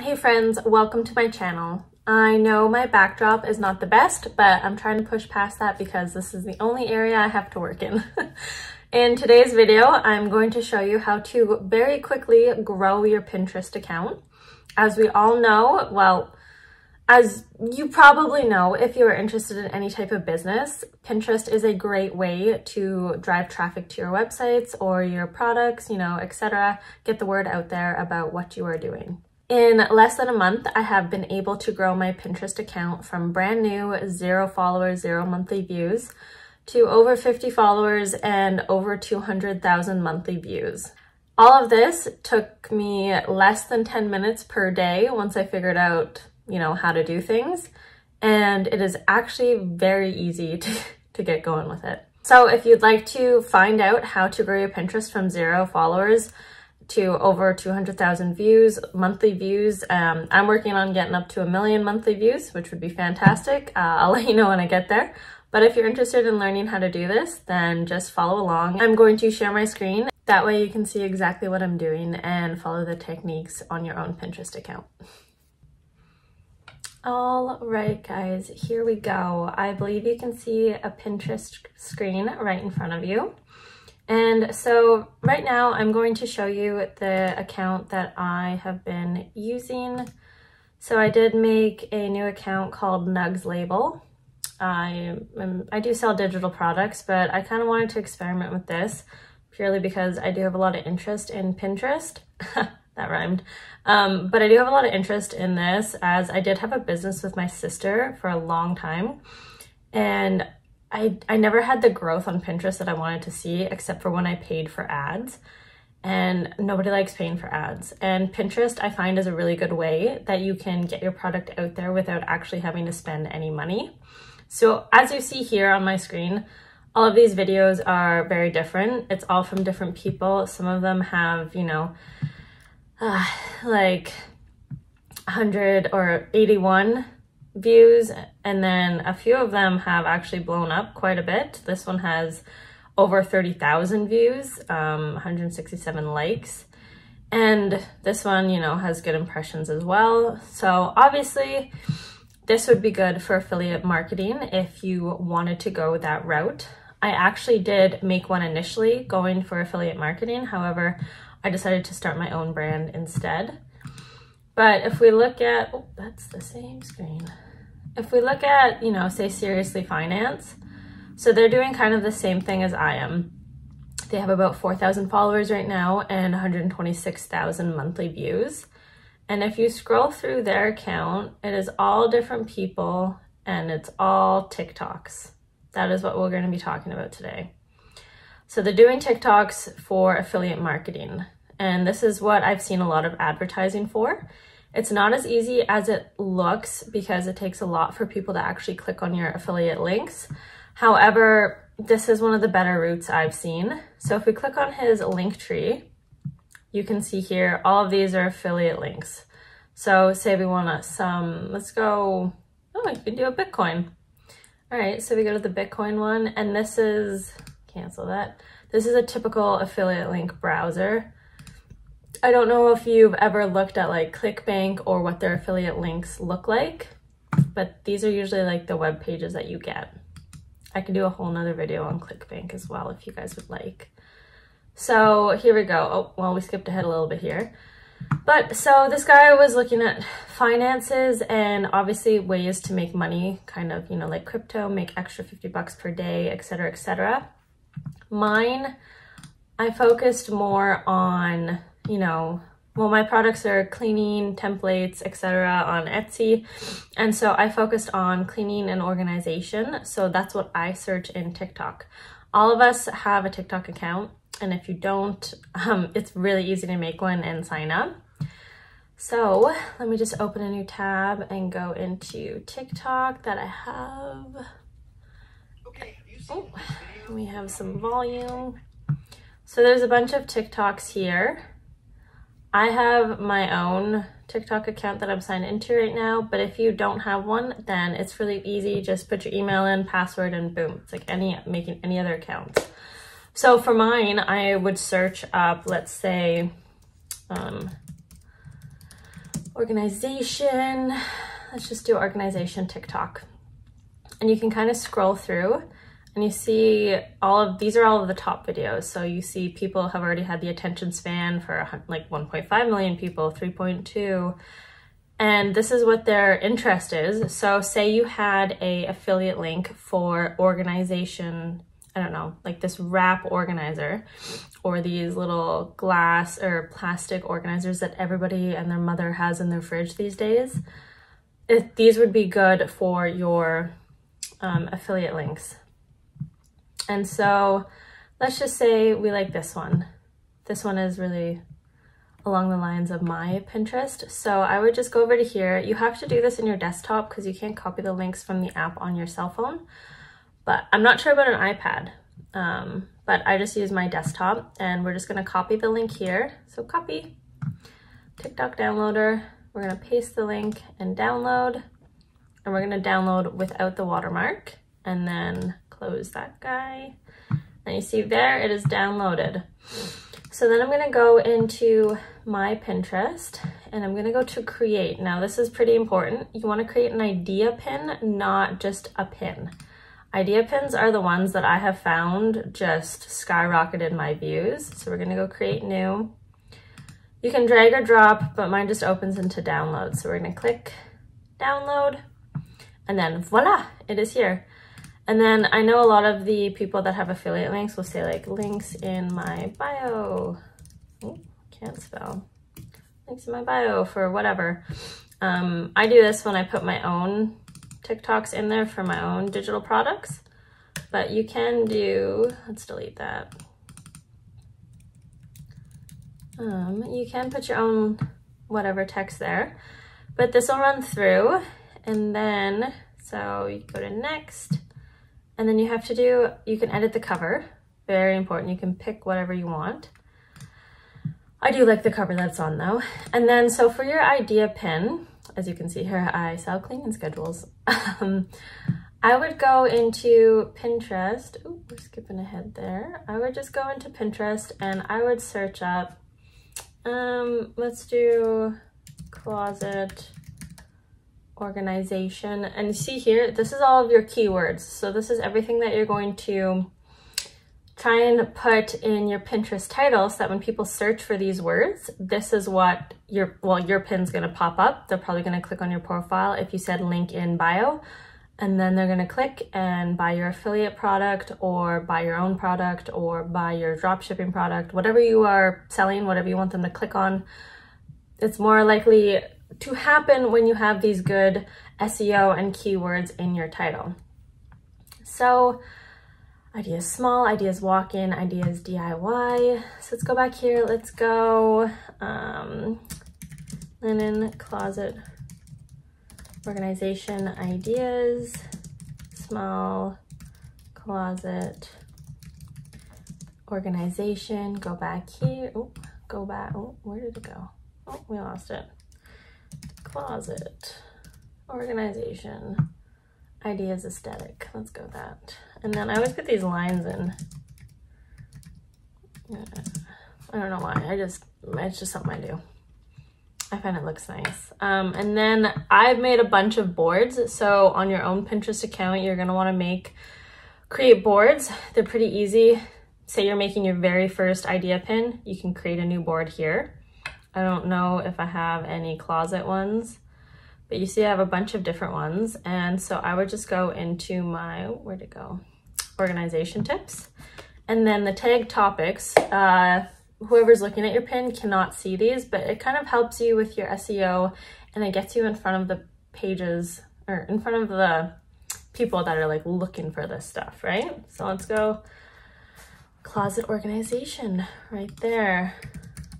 Hey friends, welcome to my channel. I know my backdrop is not the best, but I'm trying to push past that because this is the only area I have to work in. In today's video, I'm going to show you how to very quickly grow your Pinterest account. As we all know, well, as you probably know, if you're interested in any type of business, Pinterest is a great way to drive traffic to your websites or your products, etc. Get the word out there about what you are doing. In less than a month, I have been able to grow my Pinterest account from brand new, 0 followers, 0 monthly views, to over 50 followers and over 200,000 monthly views. All of this took me less than 10 minutes per day once I figured out, how to do things. And it is actually very easy to get going with it. So if you'd like to find out how to grow your Pinterest from 0 followers to over 200,000 views, monthly views. I'm working on getting up to 1 million monthly views, which would be fantastic. I'll let you know when I get there. But if you're interested in learning how to do this, then just follow along. I'm going to share my screen. That way you can see exactly what I'm doing and follow the techniques on your own Pinterest account. All right, guys, here we go. I believe you can see a Pinterest screen right in front of you. And so right now I'm going to show you the account that I have been using. So I did make a new account called Nugs Label. I do sell digital products, but I kind of wanted to experiment with this purely because I do have a lot of interest in Pinterest. That rhymed. But I do have a lot of interest in this as I did have a business with my sister for a long time. And I never had the growth on Pinterest that I wanted to see except for when I paid for ads, and nobody likes paying for ads. And Pinterest I find is a really good way that you can get your product out there without actually having to spend any money. So as you see here on my screen, all of these videos are very different. It's all from different people. Some of them have, like 100 or 81 views, and then a few of them have actually blown up quite a bit. This one has over 30,000 views, 167 likes, and this one, has good impressions as well. So obviously this would be good for affiliate marketing if you wanted to go that route. I actually did make one initially going for affiliate marketing. However, I decided to start my own brand instead. But if we look at, oh, that's the same screen. If we look at, say Seriously Finance, so they're doing kind of the same thing as I am. They have about 4,000 followers right now and 126,000 monthly views. And if you scroll through their account, it is all different people and it's all TikToks. That is what we're going to be talking about today. So they're doing TikToks for affiliate marketing. And this is what I've seen a lot of advertising for. It's not as easy as it looks because it takes a lot for people to actually click on your affiliate links. However, this is one of the better routes I've seen. So if we click on his link tree, you can see here, all of these are affiliate links. So say we want let's go, you can do a Bitcoin. All right, so we go to the Bitcoin one, and this is, cancel that. This is a typical affiliate link browser. I don't know if you've ever looked at like ClickBank or what their affiliate links look like, but these are usually like the web pages that you get. I could do a whole nother video on ClickBank as well if you guys would like. So here we go. Oh, well, we skipped ahead a little bit here. But so this guy was looking at finances and obviously ways to make money, kind of, like crypto, make extra 50 bucks per day, etc., etc. Mine, I focused more on, my products are cleaning, templates, etc. on Etsy. And so I focused on cleaning and organization. So that's what I search in TikTok. All of us have a TikTok account. And if you don't, it's really easy to make one and sign up. So let me just open a new tab and go into TikTok that I have. Okay, oh, we have some volume. So there's a bunch of TikToks here. I have my own TikTok account that I'm signed into right now, but if you don't have one, then it's really easy. Just put your email in, password, and boom. It's like making any other accounts. So for mine, I would search up, let's say, Organization, let's just do organization TikTok. And you can kind of scroll through and you see these are all of the top videos. So you see people have already had the attention span for like 1.5 million people, 3.2. And this is what their interest is. So say you had a affiliate link for organization, I don't know, like this wrap organizer or these little glass or plastic organizers that everybody and their mother has in their fridge these days. These would be good for your affiliate links. And so let's just say we like this one. This one is really along the lines of my Pinterest. So I would just go over to here. You have to do this in your desktop because you can't copy the links from the app on your cell phone. But I'm not sure about an iPad. But I just use my desktop and we're just gonna copy the link here. So copy, TikTok downloader. We're gonna paste the link and download. And we're gonna download without the watermark and then close that guy. And you see there, it is downloaded. So then I'm gonna go into my Pinterest and I'm gonna go to create. Now this is pretty important. You wanna create an idea pin, not just a pin. Idea pins are the ones that I have found just skyrocketed my views. So we're gonna go create new. You can drag or drop, but mine just opens into download. So we're gonna click download and then voila, it is here. And then I know a lot of the people that have affiliate links will say like links in my bio. Ooh, can't spell. Links in my bio for whatever. I do this when I put my own TikToks in there for my own digital products, but you can do, let's delete that. You can put your own whatever text there, but this will run through and then, so you go to next and then you have to do, you can edit the cover, very important. You can pick whatever you want. I do like the cover that's on though. And then, so for your idea pin, as you can see here, I sell cleaning schedules. I would go into Pinterest. Ooh, we're skipping ahead there. I would just go into Pinterest and I would search up, let's do closet organization. And you see here, this is all of your keywords. So this is everything that you're going to try and put in your Pinterest title so that when people search for these words, this is what your pin's gonna pop up. They're probably gonna click on your profile if you said link in bio, and then they're gonna click and buy your affiliate product or buy your own product or buy your drop shipping product, whatever you are selling, whatever you want them to click on. It's more likely to happen when you have these good SEO and keywords in your title. So ideas small, ideas walk-in, ideas DIY. So let's go back here. Let's go linen closet organization ideas, small closet organization. Go back here. Oh, go back. Oh, where did it go? Oh, we lost it. Closet organization ideas aesthetic. Let's go that. And then I always put these lines in. I don't know why. It's just something I do. I find it looks nice. And then I've made a bunch of boards. So on your own Pinterest account, you're gonna wanna create boards. They're pretty easy. Say you're making your very first idea pin, you can create a new board here. I don't know if I have any closet ones, but you see I have a bunch of different ones. And so I would just go into my, where'd it go? Organization tips. And then the tag topics, whoever's looking at your pin cannot see these, but it kind of helps you with your SEO and it gets you in front of the pages or in front of the people that are like looking for this stuff, right? So let's go closet organization right there.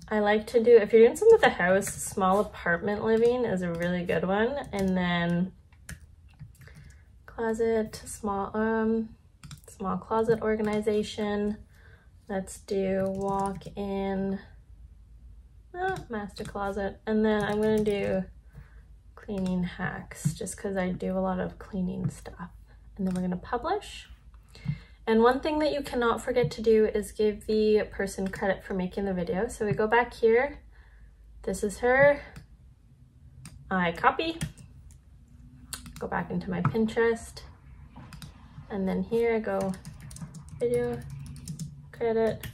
I like to do, if you're doing something with a house, small apartment living is a really good one. And then closet, small closet organization. Let's do walk-in, master closet. And then I'm gonna do cleaning hacks just because I do a lot of cleaning stuff. And then we're gonna publish. And one thing that you cannot forget to do is give the person credit for making the video. So we go back here. This is her. I copy, go back into my Pinterest, and then here I go video, credit,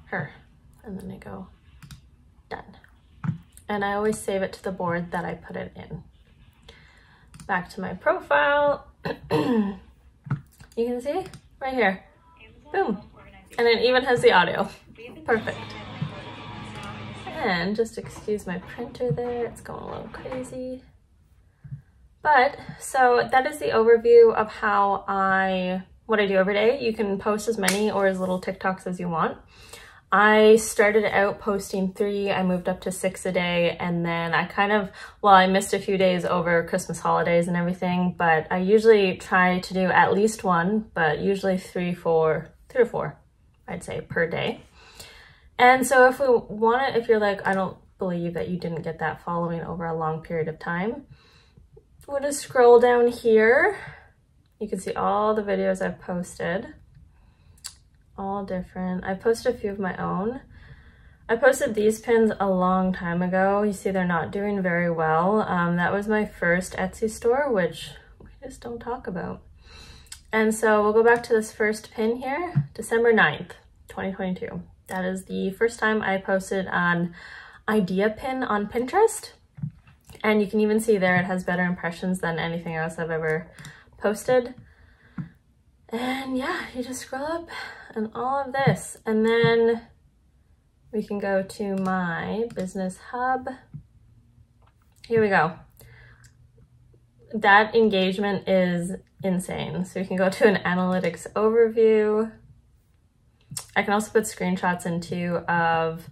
her, and then I go done. And I always save it to the board that I put it in. Back to my profile. You can see right here, boom. And it even has the audio, perfect. And just excuse my printer there, it's going a little crazy. But, so that is the overview of what I do every day. You can post as many or as little TikToks as you want. I started out posting 3, I moved up to 6 a day, and then I missed a few days over Christmas holidays and everything, but I usually try to do at least 1, but usually 3 or 4, I'd say, per day. And so if you're like, I don't believe that you didn't get that following over a long period of time, we'll just scroll down here. You can see all the videos I've posted. All different. I posted a few of my own. I posted these pins a long time ago. You see they're not doing very well. That was my first Etsy store, which we just don't talk about. And so we'll go back to this first pin here, December 9th, 2022. That is the first time I posted an idea pin on Pinterest. And you can even see there it has better impressions than anything else I've ever posted. And yeah, you just scroll up and all of this. And then we can go to my business hub. Here we go. That engagement is insane. So you can go to an analytics overview. I can also put screenshots in too of,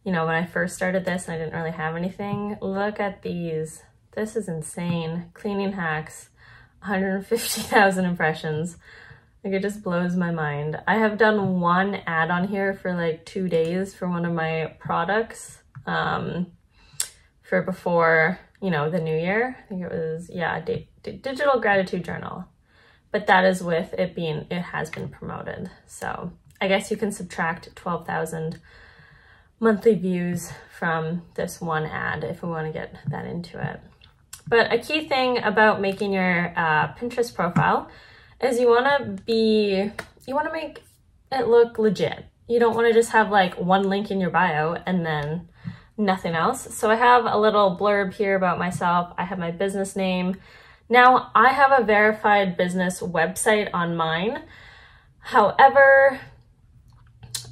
when I first started this and I didn't really have anything. Look at these. This is insane. Cleaning hacks, 150,000 impressions. Like, it just blows my mind. I have done 1 ad on here for like 2 days for one of my products for before, the new year. I think it was, digital gratitude journal. But that is with it has been promoted. So I guess you can subtract 12,000 monthly views from this 1 ad if we want to get that into it. But a key thing about making your Pinterest profile is you want to make it look legit. You don't want to just have like 1 link in your bio and then nothing else. So I have a little blurb here about myself. I have my business name. Now I have a verified business website on mine. However,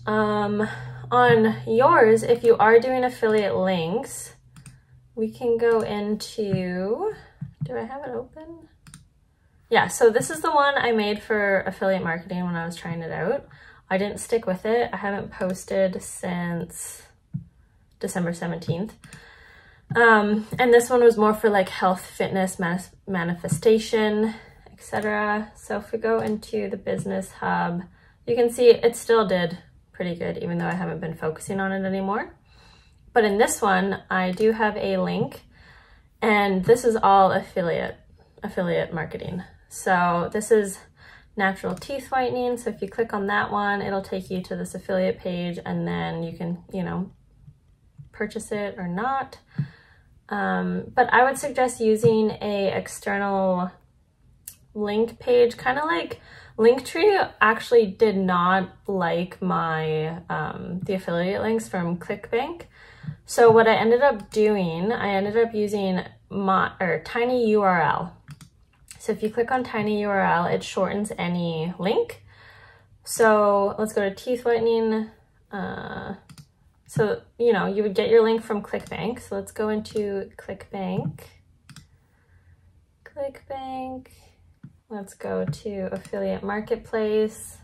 on yours, if you are doing affiliate links, we can go into, do I have it open? Yeah, so this is the one I made for affiliate marketing when I was trying it out. I didn't stick with it. I haven't posted since December 17th. And this one was more for like health, fitness, manifestation, etc. So if we go into the business hub, you can see it still did pretty good, even though I haven't been focusing on it anymore. But in this one, I do have a link, and this is all affiliate marketing. So this is natural teeth whitening. So if you click on that one, it'll take you to this affiliate page, and then you can, purchase it or not. But I would suggest using a external link page, kind of like Linktree actually did not like my the affiliate links from ClickBank. So what I ended up doing, I ended up using TinyURL. So if you click on TinyURL, it shortens any link. So let's go to teeth whitening. So, you would get your link from ClickBank. So let's go into ClickBank. Let's go to affiliate marketplace.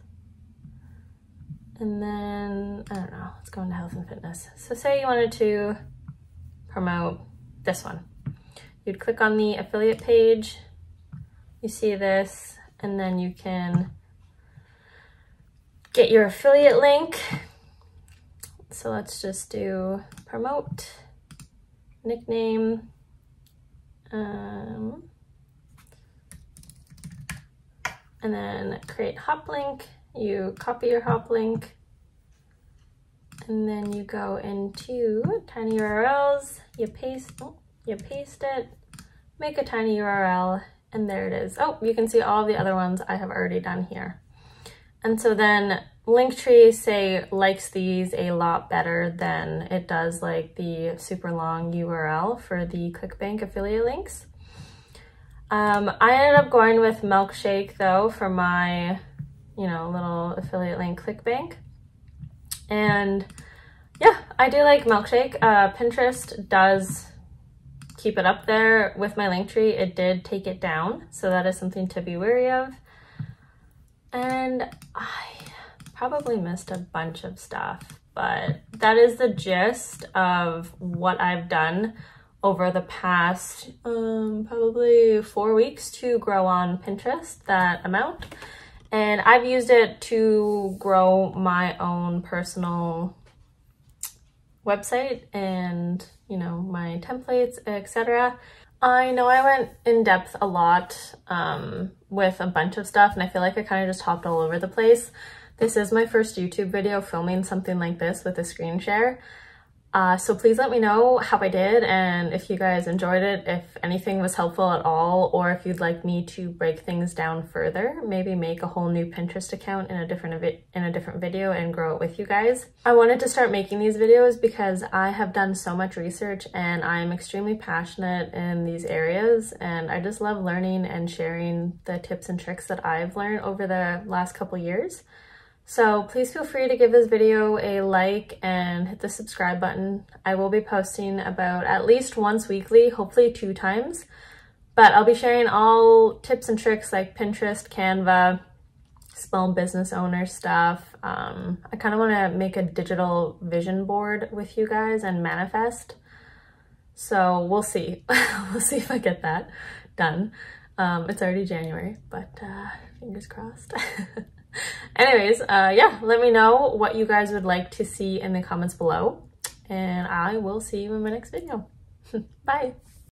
And then, I don't know, let's go into health and fitness. So say you wanted to promote this one. You'd click on the affiliate page. You see this, and then you can get your affiliate link. So let's just do promote, nickname, and then create hop link. You copy your hop link, and then you go into tiny URLs, you paste it, make a tiny URL, and there it is. Oh, you can see all the other ones I have already done here. And so then Linktree, say, likes these a lot better than it does like the super long URL for the ClickBank affiliate links. I ended up going with Milkshake though for my, little affiliate link ClickBank. And yeah, I do like Milkshake. Pinterest does keep it up there. With my Linktree, it did take it down, so that is something to be wary of. And I probably missed a bunch of stuff, but that is the gist of what I've done over the past probably 4 weeks to grow on Pinterest, that amount. And I've used it to grow my own personal website and, my templates, etc. I know I went in depth a lot with a bunch of stuff, and I feel like I kind of just hopped all over the place. This is my first YouTube video filming something like this with a screen share. So please let me know how I did and if you guys enjoyed it, if anything was helpful at all, or if you'd like me to break things down further, maybe make a whole new Pinterest account in a different video and grow it with you guys. I wanted to start making these videos because I have done so much research and I'm extremely passionate in these areas, and I just love learning and sharing the tips and tricks that I've learned over the last couple years. So please feel free to give this video a like and hit the subscribe button. I will be posting about at least once weekly, hopefully 2 times, but I'll be sharing all tips and tricks like Pinterest, Canva, small business owner stuff. I kind of want to make a digital vision board with you guys and manifest. So we'll see. We'll see if I get that done. It's already January, but fingers crossed. Anyways, yeah, let me know what you guys would like to see in the comments below, and I will see you in my next video. Bye!